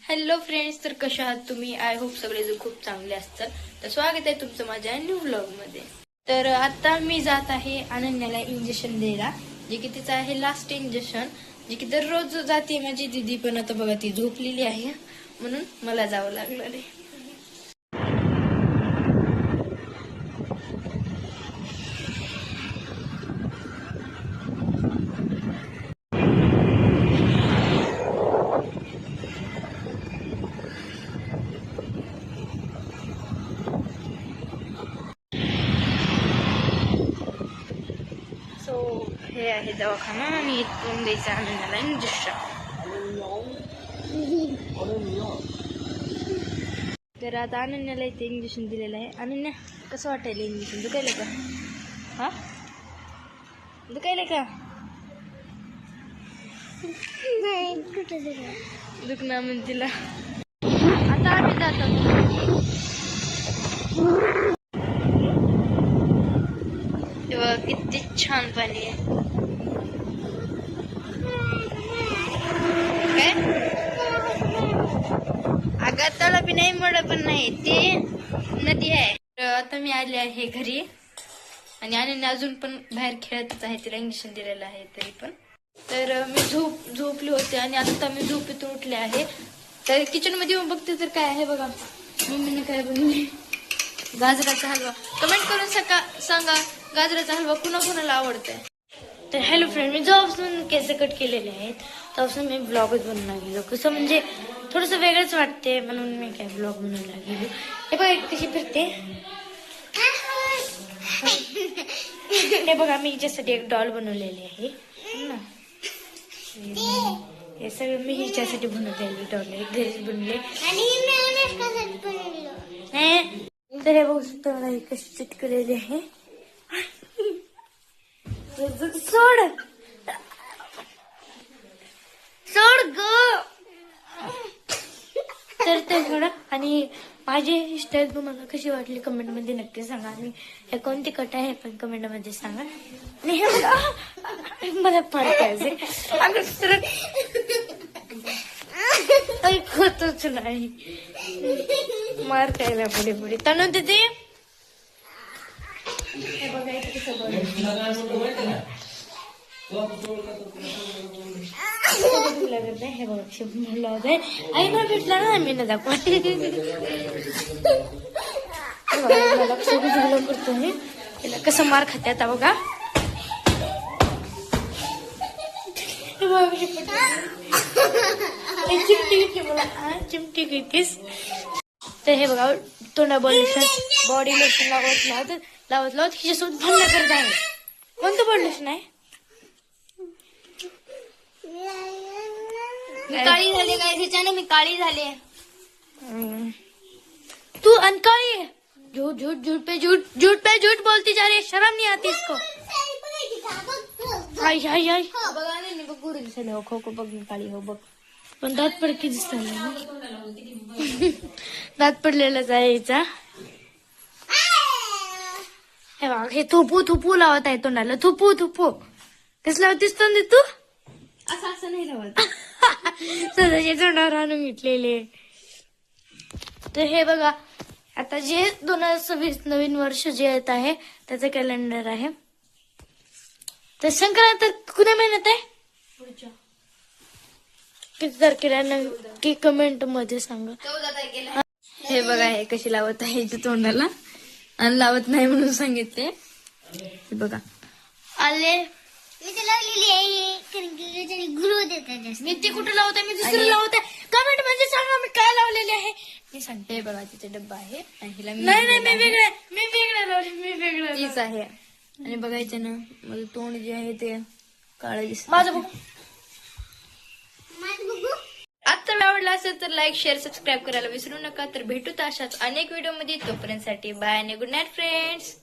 Hello friends, तर कशा आहात तुम्ही? आय होप सगळे खूप चांगले असतात. तर स्वागत आहे तुमचं माझ्या न्यू व्लॉग मध्ये. तर आता मी जात आहे अनन्याला इंजेक्शन द्यायला, जे की तिचं आहे लास्ट इंजेक्शन, जे की दररोज जाते माझी दीदी, पण आता बघा ती झोपलेली आहे म्हणून मला जावं लागलं आहे. हे आहे दवाखाना आणि इथून द्यायचं अनन्याला इंजेक्शन. तर आता अनन्याला इथे इंजेक्शन दिलेलं आहे. अनन्या, कसं वाटायला इंजेक्शन? दुखायला का? हा, दुखायला का? दुखणार म्हणजे तिला. आता आम्ही जातो. तेव्हा किती छान पाणी आहे. काय अगं, तळा बी नाही, मड पण नाही, ते नदी आहे. तर आता मी आले आहे घरी आणि अनन्या अजून पण बाहेर खेळतच आहे. तिला इंजेक्शन दिलेलं आहे तरी पण. तर मी झोपली होते आणि आता मी झोपेतून उठले आहे. तर किचन मध्ये येऊन बघते तर काय आहे बघा. मम्मीने काय बनवले? गाजराचा हलवा. कमेंट करून सांगा गाजराचा हलवा कुणाला आवडतंय. तर हॅलो फ्रेंड, मी जेव्हापासून केस कट केलेले आहेत तेव्हापासून मी ब्लॉगच बनवायला गेलो. कसं म्हणजे थोडंसं वेगळंच वाटते म्हणून मी काय ब्लॉग बनवायला गेलो. हे बघा कशी फिरते. हे बघा मी हिच्यासाठी एक डॉल बनवलेली आहे ना. हे सगळं मी हिच्यासाठी बनवलेली डॉल आहे, घरीच बनवले. तर हे बघू शकतो मला ही कशी चिटकलेली आहे. सोड ग. तर ते थोडं. आणि माझी हेअरस्टाईल तुम्हाला कशी वाटली कमेंट मध्ये नक्की सांगा. आणि हे कोणती कट आहे पण कमेंट मध्ये सांगा. आणि हे बघा मला पाडतायचे ऐकतच नाही, मार खायला पुढे पुढे तणून देते. हे बघा कसं हे बघा आई मला भेटला ना, मी ना दाखवा करतो मी त्याला कसं मार खाते आता बघा. चिमटी मला चिमटी घेतीस. तर हे बघा तोंडा बॉडी लोशन लावत हिच्यासोबत भांडण करत आहे. कोणतं बॉडी लोशन आहे? मी काळी झाले काय त्याच्याने? मी काळी झाले. तू अनकाळी. झूठ झूठ झूठ पे झूठ बोलती जा रही. शर्म नहीं आती इसको. आई आई आई बघा नाही बघ गुरु दिसले हो. खो खो बघ मी काळी हो बघ. पण दात पडकी दिसताना दात पडलेलाच आहे हिचा. हे बघ हे थुपू लावत आहे तोंडाला. थुपू कसं लावतीस तोंड तू? असं नाही लावत. स्वतःच्या तोंडावर आणून घेतलेले. तर हे बघा आता जे 2026 नवीन वर्ष जे येत आहे त्याचं कॅलेंडर आहे. तर संक्रांत कुठे महिन्यात आहे? पुढच्या किती तारखेला नक्की कमेंट मध्ये सांगा. 14 तारखेला. हे बघा हे कशी लावत आहे तोंडाला आणि लावत नाही म्हणून सांगितले. हे बघा आले मी ते कुठे लावते? मी दुसरं लावते. कमेंट मध्ये सांगा मी काय लावलेले आहे. मी सांगते बघा तिथे डब्बा आहे आणि हिला नाही मी वेगळं लावले. मी वेगळं तीच आहे. आणि बघायचं ना माझं तोंड जे आहे ते काळं दिसत. माझं बघू. आता आवडला असेल तर लाईक शेअर सबस्क्राईब करायला विसरू नका. तर भेटूत अशाच अनेक व्हिडिओ मध्ये. तोपर्यंत बाय आणि गुड नाईट फ्रेंड्स.